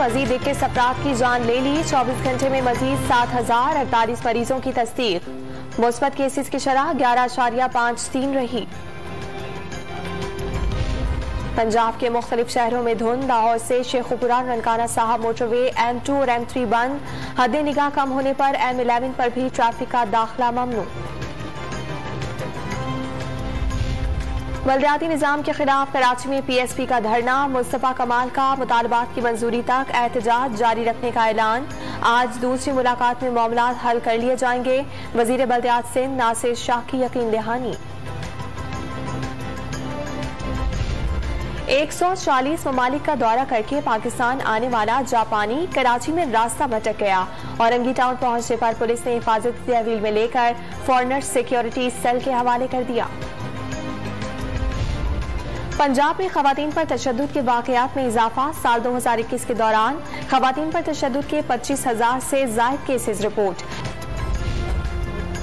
मजीद 21 अफराद की जान ले ली। 24 घंटे में मजीद 7048 मरीजों की तस्दीक। मुस्बत केसेस की शरह 11.53 रही। पंजाब के मुख्तलिफ शहरों में धुंध। लाहौर से शेखुपुरा ननकाना साहब मोटरवे M2 और M3 बंद। हद निगाह कम होने पर M11 पर भी ट्रैफिक का दाखिला ममनू। बल्दियाती निजाम के खिलाफ कराची में PSP का धरना। मुस्तफा कमाल का मुतालबात की मंजूरी तक एहतजाज जारी रखने का ऐलान। आज दूसरी मुलाकात में मामलात हल कर लिए जाएंगे। वजीर बल्दियात सिंध नासिर शाह की यकीन दहानी। 140 ममालिक का दौरा करके पाकिस्तान आने वाला जापानी कराची में रास्ता भटक गया। औरंगी टाउन पहुंचने पर पुलिस ने हिफाजत तहवील में लेकर फॉरनर सिक्योरिटी सेल के हवाले कर दिया। पंजाब में खवातीन पर तशद्दुद के वाकयात में इजाफा। साल 2021 के दौरान खवातीन पर तशद्दुद के 25,000 से जायद केसेस रिपोर्ट।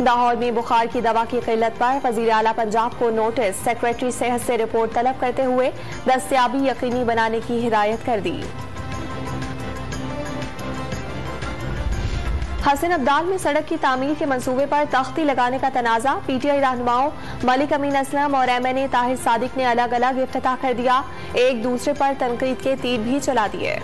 लाहौर में बुखार की दवा की किल्लत पर वजीर आला पंजाब को नोटिस। सेक्रेटरी सेहत से रिपोर्ट तलब करते हुए दस्तयाबी यकीनी बनाने की हिदायत कर दी। हसन अब्दाल में सड़क की तामीर के मंसूबे पर तख्ती लगाने का तनाजा। PTI रहनुमाओं मलिक अमीन असलम और MNA ताहिर सादिक ने अलग अलग इफ्तिताह कर दिया। एक दूसरे पर तनकीद के तीर भी चला दिए।